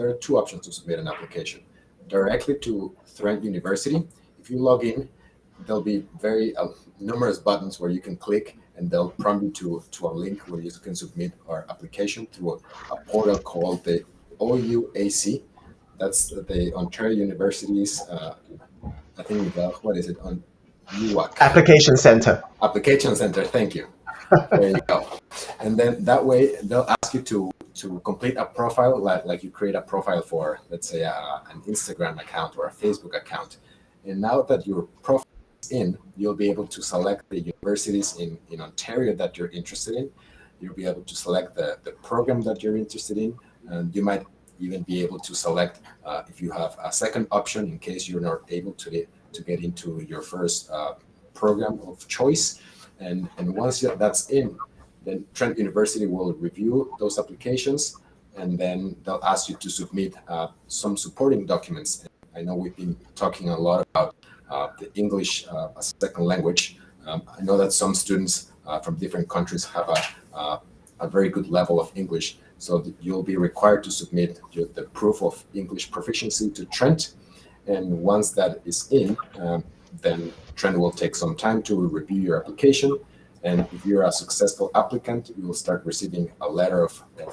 are two options to submit an application: directly to Trent University. If you log in, there'll be very numerous buttons where you can click, and they'll prompt you to a link where you can submit our application through a portal called the OUAC. That's the Ontario University's, I think, what is it, on UAC? Application Center. Application Center, thank you. There you go. And then that way they'll ask you to complete a profile, like you create a profile for, let's say, an Instagram account or a Facebook account. And now that your profile is in, you'll be able to select the universities in Ontario that you're interested in. You'll be able to select the program that you're interested in, and you might even be able to select if you have a second option in case you're not able to get into your first program of choice. And once that's in, then Trent University will review those applications, and then they'll ask you to submit some supporting documents. I know we've been talking a lot about the English as a second language. I know that some students from different countries have a very good level of English, so you'll be required to submit the proof of English proficiency to Trent. And once that is in, then Trent will take some time to review your application. And if you're a successful applicant, you will start receiving a letter of an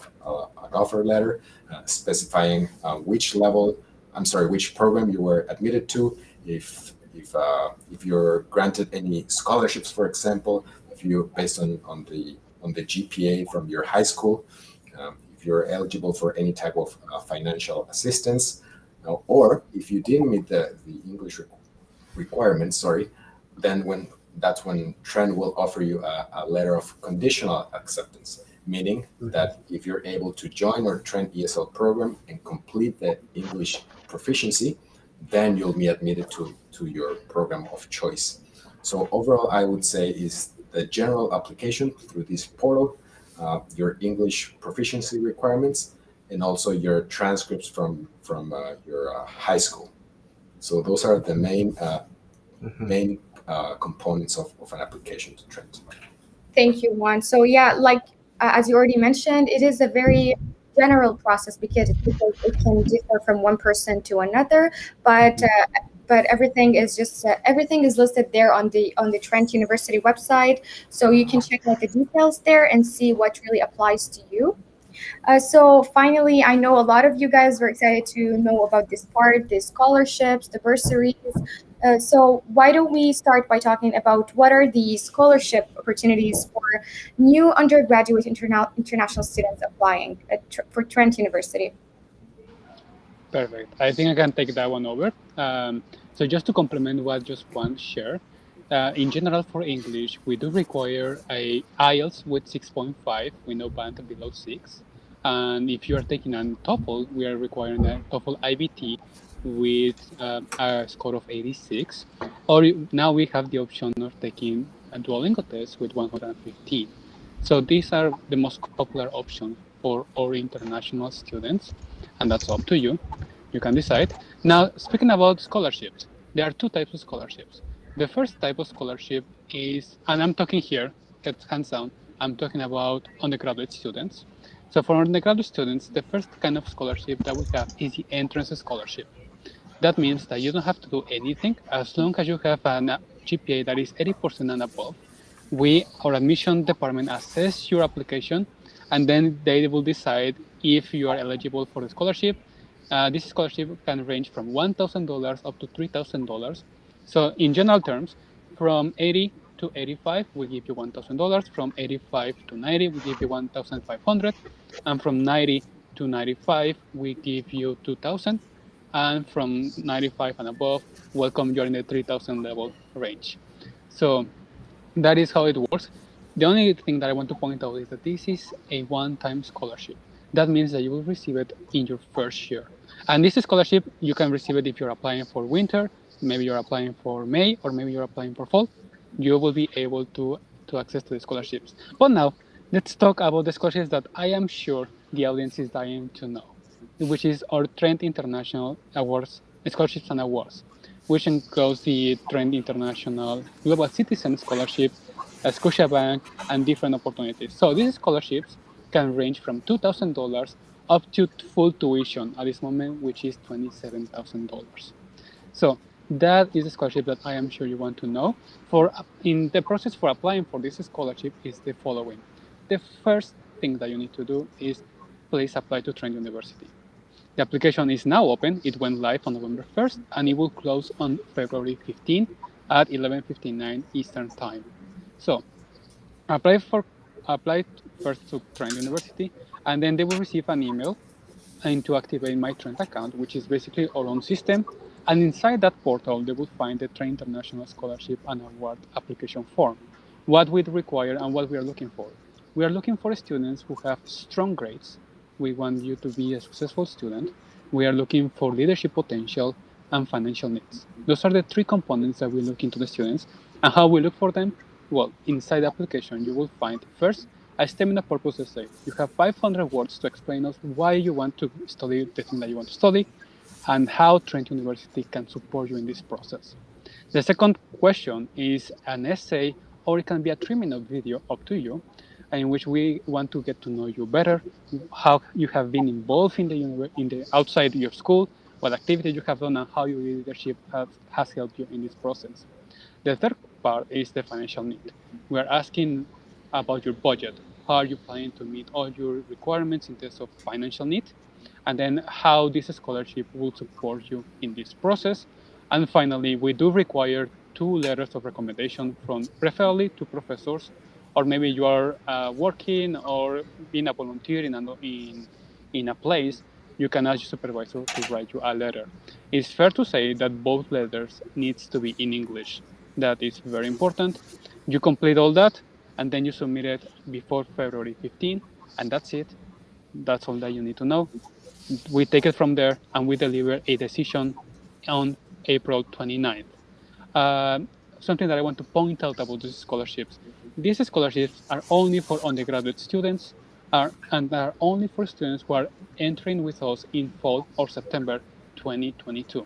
offer letter specifying which program you were admitted to. If you're granted any scholarships, for example, if you're based on the GPA from your high school, if you're eligible for any type of financial assistance, or if you didn't meet the English requirements, then that's when Trent will offer you a letter of conditional acceptance, meaning that if you're able to join our Trent ESL program and complete the English proficiency, then you'll be admitted to your program of choice. So overall, I would say is the general application through this portal, your English proficiency requirements, and also your transcripts from your high school. So those are the main components of an application to Trent. Thank you, Juan. So yeah, like as you already mentioned, it is a very general process because it can differ from one person to another, but everything is everything is listed there on the Trent University website, so you can check out the details there and see what really applies to you. So finally, I know a lot of you guys were excited to know about this part, the scholarships, the bursaries. So why don't we start by talking about what are the scholarship opportunities for new undergraduate international students applying for Trent University? Perfect. I think I can take that one over. So just to complement what just Juan shared, in general for English, we do require a IELTS with 6.5 with no band below 6. And if you are taking a TOEFL, we are requiring a TOEFL IBT with a score of 86. Or now we have the option of taking a Duolingo test with 115. So these are the most popular options for our international students, and that's up to you. You can decide. Now, speaking about scholarships, there are two types of scholarships. The first type of scholarship is, and I'm talking here, get hands down, I'm talking about undergraduate students. So for undergraduate students, the first kind of scholarship that we have is the entrance scholarship. That means that you don't have to do anything as long as you have a GPA that is 80% and above. Our admission department assess your application, and then they will decide if you are eligible for the scholarship. This scholarship can range from $1,000 up to $3,000. So in general terms, from 80 to 85, we give you $1,000. From 85 to 90, we give you 1,500. And from 90 to 95, we give you 2,000. And from 95 and above, welcome, you're in the 3,000 level range. So that is how it works. The only thing that I want to point out is that this is a one-time scholarship. That means that you will receive it in your first year. And this scholarship, you can receive it if you're applying for winter, maybe you're applying for May, or maybe you're applying for fall. You will be able to access to the scholarships. But now, let's talk about the scholarships that I am sure the audience is dying to know, which is our Trent International Awards, Scholarships and Awards, which includes the Trent International Global Citizen Scholarship, Scotiabank, and different opportunities. So these scholarships can range from $2,000 up to full tuition at this moment, which is $27,000. So that is a scholarship that I am sure you want to know. In the process for applying for this scholarship is the following. The first thing that you need to do is please apply to Trent University. The application is now open. It went live on November 1st, and it will close on February 15 at 11:59 Eastern Time. So apply for apply first to Trent University, and then they will receive an email and to activate my Trent account, which is basically our own system. And inside that portal, they will find the Trent International Scholarship and Award application form. What we require and what we are looking for. We are looking for students who have strong grades. We want you to be a successful student. We are looking for leadership potential and financial needs. Those are the three components that we look into the students. And how we look for them? Well, inside the application, you will find first a statement of purpose essay. You have 500 words to explain us why you want to study the thing that you want to study and how Trent University can support you in this process. The second question is an essay, or it can be a 3-minute video up to you, in which we want to get to know you better, how you have been involved in the outside your school, what activities you have done, and how your leadership has helped you in this process. The third part is the financial need. We are asking about your budget. How are you planning to meet all your requirements in terms of financial need? And then how this scholarship will support you in this process. And finally, we do require 2 letters of recommendation from preferably 2 professors, or maybe you are working or being a volunteer in a place, you can ask your supervisor to write you a letter. It's fair to say that both letters needs to be in English. That is very important. You complete all that, and then you submit it before February 15, and that's it. That's all that you need to know. We take it from there, and we deliver a decision on April 29th. Something that I want to point out about these scholarships. These scholarships are only for undergraduate students and are only for students who are entering with us in fall or September 2022.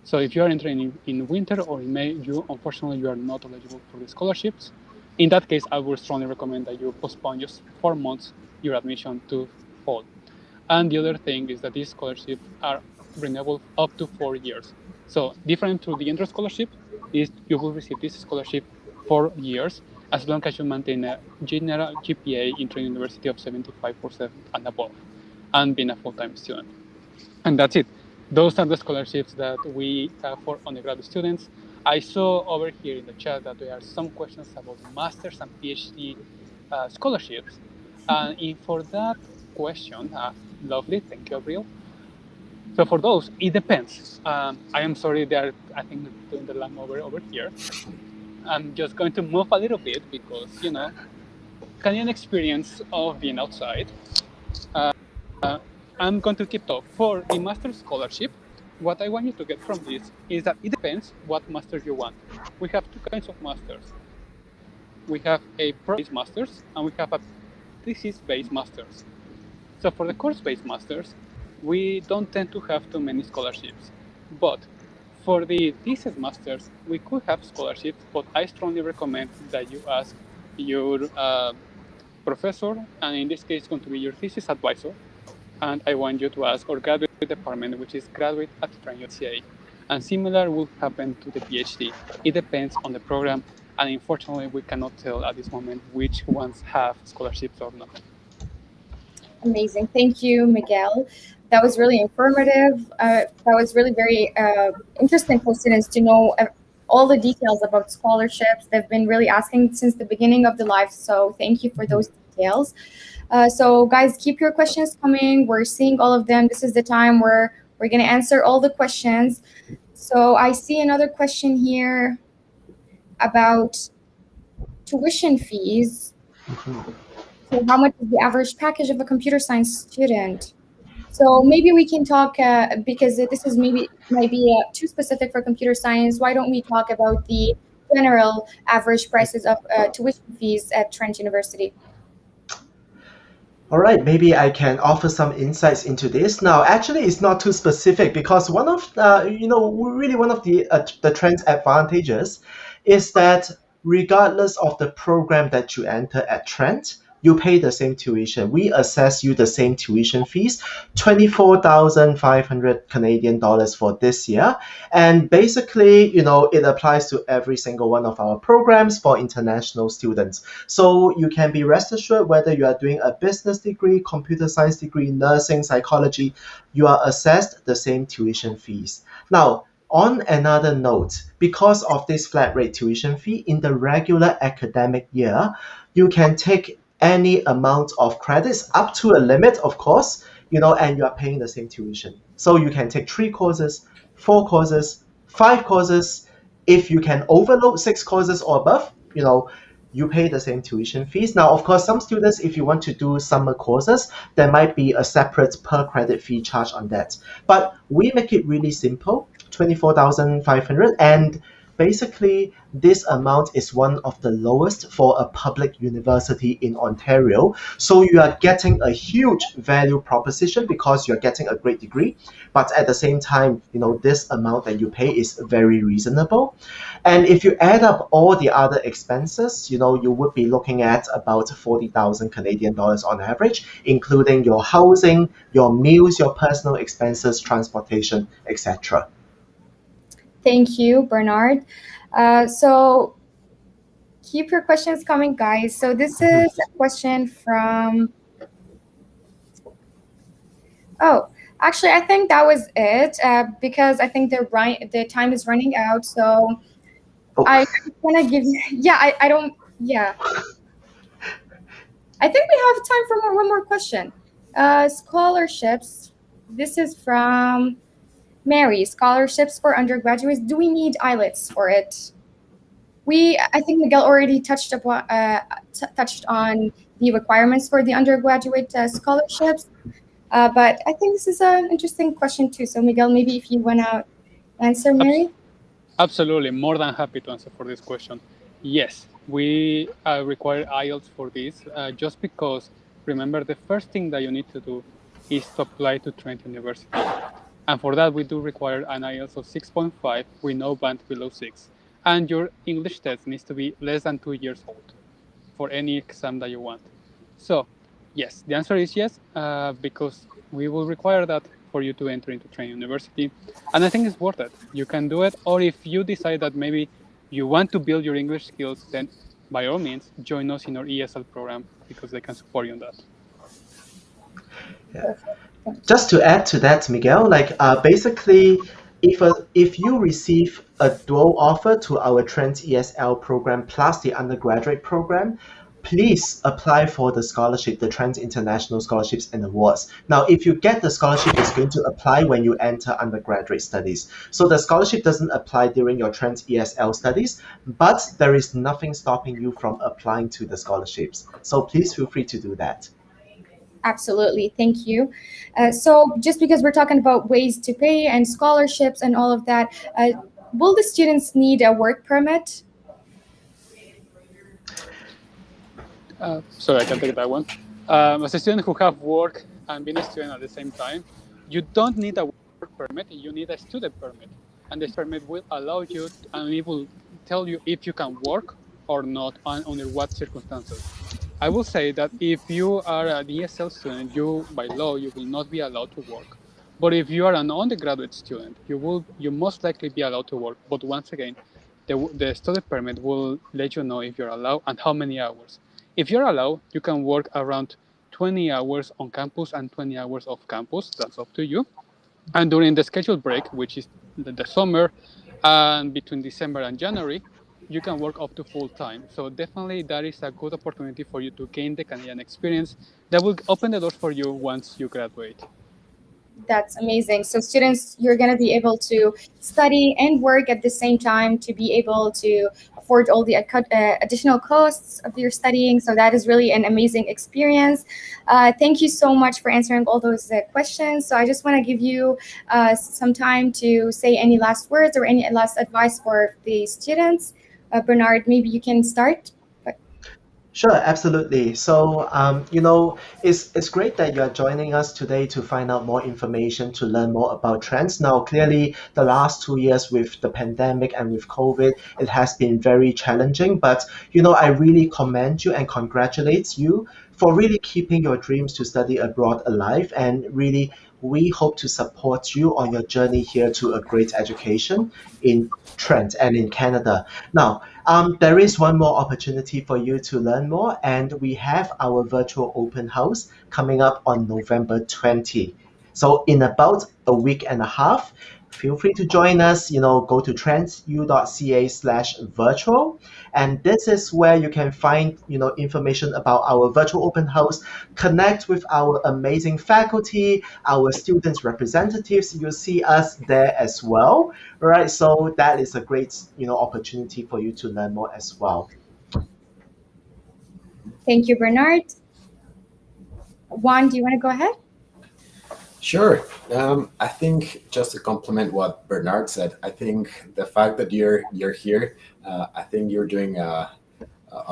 So if you are entering in winter or in May, unfortunately you are not eligible for the scholarships. In that case, I would strongly recommend that you postpone just 4 months your admission to fall. And the other thing is that these scholarships are renewable up to 4 years. So different to the Intro scholarship is you will receive this scholarship 4 years as long as you maintain a general GPA in Trent University of 75% and above and being a full-time student. And that's it. Those are the scholarships that we have for undergraduate students. I saw over here in the chat that there are some questions about master's and PhD scholarships. And for that question, lovely, thank you, Avril. So for those, it depends. I am sorry, they are, I think, doing the lamb over here. I'm just going to move a little bit because, Canadian experience of being outside. I'm going to keep talk. For the master's scholarship, what I want you to get from this is that it depends what master you want. We have 2 kinds of masters. We have a course-based masters and we have a thesis-based masters. So for the course-based masters, we don't tend to have too many scholarships. But for the thesis masters, we could have scholarships, but I strongly recommend that you ask your professor, and in this case, it's going to be your thesis advisor. And I want you to ask our graduate department, which is graduate at Trent University. And similar will happen to the PhD. It depends on the program, and unfortunately, we cannot tell at this moment which ones have scholarships or not. Amazing. Thank you, Miguel. That was really informative. That was really very interesting for students to know all the details about scholarships. They've been really asking since the beginning of the live, so thank you for those details. So guys, keep your questions coming. We're seeing all of them. This is the time where we're going to answer all the questions. So I see another question here about tuition fees. So how much is the average package of a computer science student? So maybe we can talk, because this is might be too specific for computer science. Why don't we talk about the general average prices of tuition fees at Trent University? All right, maybe I can offer some insights into this. Now, actually, it's not too specific because one of the Trent's advantages is that regardless of the program that you enter at Trent, you pay the same tuition. We assess you the same tuition fees, 24,500 Canadian dollars for this year. And basically, it applies to every single one of our programs for international students. So you can be rest assured whether you are doing a business degree, computer science degree, nursing, psychology, you are assessed the same tuition fees. Now, On another note, because of this flat rate tuition fee in the regular academic year, you can take any amount of credits up to a limit, of course, and you are paying the same tuition. So you can take 3 courses, 4 courses, 5 courses. If you can overload 6 courses or above, you pay the same tuition fees. Now, of course, some students, if you want to do summer courses, there might be a separate per credit fee charge on that. But we make it really simple, 24,500, and basically this amount is one of the lowest for a public university in Ontario. So you are getting a huge value proposition because you're getting a great degree, but at the same time, this amount that you pay is very reasonable. And if you add up all the other expenses, you would be looking at about 40,000 Canadian dollars on average, including your housing, your meals, your personal expenses, transportation, etc. Thank you, Bernard. So keep your questions coming, guys. So this is a question from... Oh, actually, I think that was it because I think the time is running out. So I want to give you... Yeah, I don't... Yeah. I think we have time for one more question. Scholarships. This is from Mary. Scholarships for undergraduates. Do we need IELTS for it? I think Miguel already touched on the requirements for the undergraduate scholarships. But I think this is an interesting question too. So Miguel, maybe if you want to answer, Mary? Absolutely. More than happy to answer for this question. Yes, we require IELTS for this just because, remember, the first thing that you need to do is to apply to Trent University. And for that, we do require an IELTS of 6.5 with no band below 6. And your English test needs to be less than 2 years old for any exam that you want. So, yes, the answer is yes, because we will require that for you to enter into Trent University. And I think it's worth it. You can do it, or if you decide that maybe you want to build your English skills, then by all means, join us in our ESL program because they can support you on that. Yeah. Just to add to that, Miguel, basically, if you receive a dual offer to our Trent ESL program plus the undergraduate program, please apply for the scholarship, the Trent International Scholarships and Awards. Now, if you get the scholarship, it's going to apply when you enter undergraduate studies. So the scholarship doesn't apply during your Trent ESL studies, but there is nothing stopping you from applying to the scholarships. So please feel free to do that. Absolutely. Thank you. So just because we're talking about ways to pay and scholarships and all of that, will the students need a work permit? Sorry, I can take that one. As a student who have work and been a student at the same time, you don't need a work permit, you need a student permit. And this permit will allow you, and it will tell you if you can work or not, and under what circumstances. I will say that if you are an ESL student, by law, you will not be allowed to work. But if you are an undergraduate student, you most likely be allowed to work. But once again, the study permit will let you know if you're allowed and how many hours. If you're allowed, you can work around 20 hours on campus and 20 hours off campus. That's up to you. And during the scheduled break, which is the summer, and between December and January, you can work up to full time. So definitely that is a good opportunity for you to gain the Canadian experience that will open the doors for you once you graduate. That's amazing. So students, you're going to be able to study and work at the same time to be able to afford all the additional costs of your studying. So that is really an amazing experience. Thank you so much for answering all those questions. So I just want to give you some time to say any last words or any last advice for the students. Bernard, maybe you can start. Sure, absolutely. So, it's great that you are joining us today to find out more information, to learn more about trends. Now, clearly, the last 2 years with the pandemic and with COVID, it has been very challenging. But, I really commend you and congratulate you for really keeping your dreams to study abroad alive. And really, we hope to support you on your journey here to a great education in Trent and in Canada. Now, there is one more opportunity for you to learn more, and we have our virtual open house coming up on November 20. So in about a week and a half, feel free to join us. Go to trentu.ca/virtual, and this is where you can find information about our virtual open house. Connect with our amazing faculty, our students representatives. You'll see us there as well. All right, so that is a great opportunity for you to learn more as well. Thank you, Bernard. Juan, do you want to go ahead? Sure. I think just to complement what Bernard said, I think the fact that you're here, I think you're doing a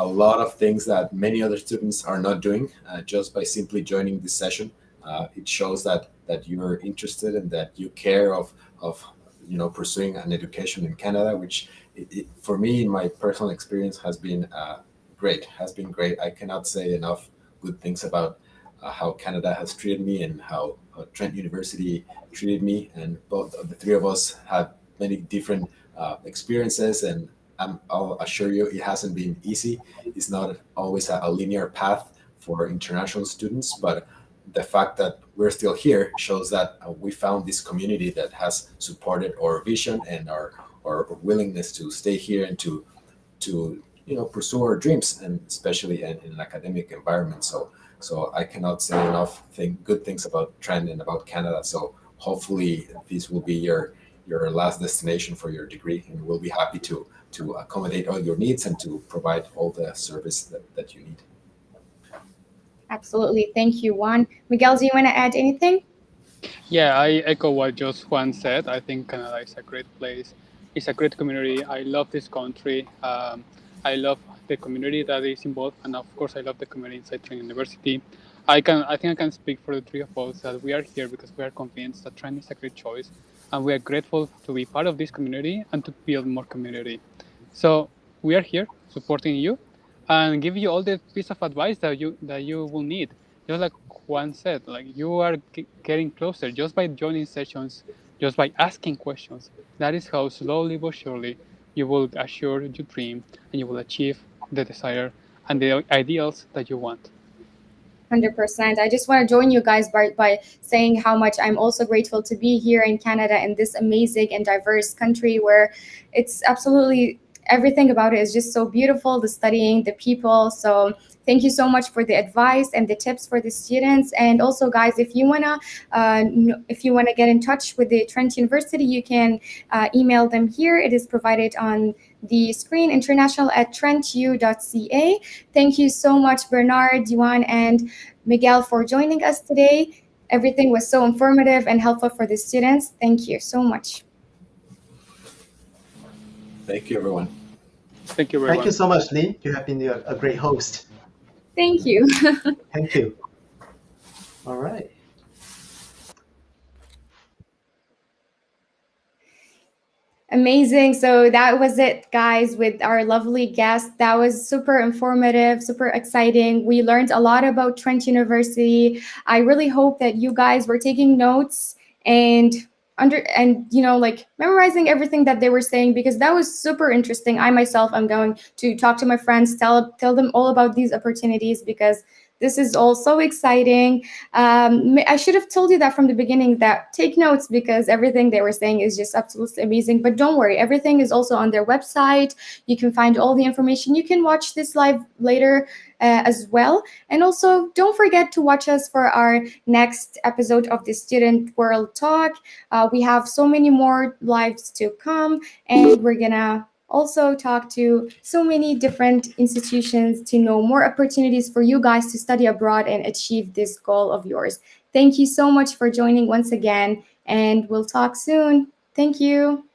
lot of things that many other students are not doing just by simply joining this session. It shows that you're interested and that you care of pursuing an education in Canada, which for me, in my personal experience, has been great. I cannot say enough good things about how Canada has treated me and how Trent University treated me. And both of the three of us had many different experiences, and I'll assure you it hasn't been easy. It's not always a linear path for international students, but the fact that we're still here shows that we found this community that has supported our vision and our willingness to stay here and to pursue our dreams, and especially in an academic environment. So I cannot say enough good things about Trent and about Canada. So hopefully this will be your last destination for your degree, and we'll be happy to accommodate all your needs and to provide all the service that you need. Absolutely. Thank you, Juan. Miguel, do you want to add anything? Yeah, I echo what just Juan said. I think Canada is a great place. It's a great community. I love this country. I love the community that is involved, and of course, I love the community inside Trent University. I think I can speak for the three of us that we are here because we are convinced that Trent is a great choice, and we are grateful to be part of this community and to build more community. So we are here supporting you and give you all the piece of advice that you will need. Just like Juan said, like you are getting closer just by joining sessions, just by asking questions. That is how slowly but surely you will assure your dream and you will achieve the desire and the ideals that you want. 100%. I just want to join you guys by saying how much I'm also grateful to be here in Canada, in this amazing and diverse country where it's absolutely everything about it is just so beautiful, the studying, the people. So thank you so much for the advice and the tips for the students. And also, guys, if you wanna get in touch with the Trent University, you can email them here. It is provided on the screen, international@trentu.ca. Thank you so much, Bernard, Yuan, and Miguel, for joining us today. Everything was so informative and helpful for the students. Thank you so much. Thank you, everyone. Thank you very much. Thank you so much, Lynn. You have been a great host. Thank you. Thank you. All right. Amazing. So that was it, guys, with our lovely guest. That was super informative, super exciting. We learned a lot about Trent University. I really hope that you guys were taking notes and memorizing everything that they were saying, because that was super interesting. I myself am going to talk to my friends, tell them all about these opportunities, because this is all so exciting. I should have told you that from the beginning, that take notes, because everything they were saying is just absolutely amazing. But don't worry, everything is also on their website. You can find all the information. You can watch this live later as well. And also, don't forget to watch us for our next episode of the Student World Talk. We have so many more lives to come, and we're gonna also talk to so many different institutions to know more opportunities for you guys to study abroad and achieve this goal of yours. Thank you so much for joining once again, and we'll talk soon. Thank you.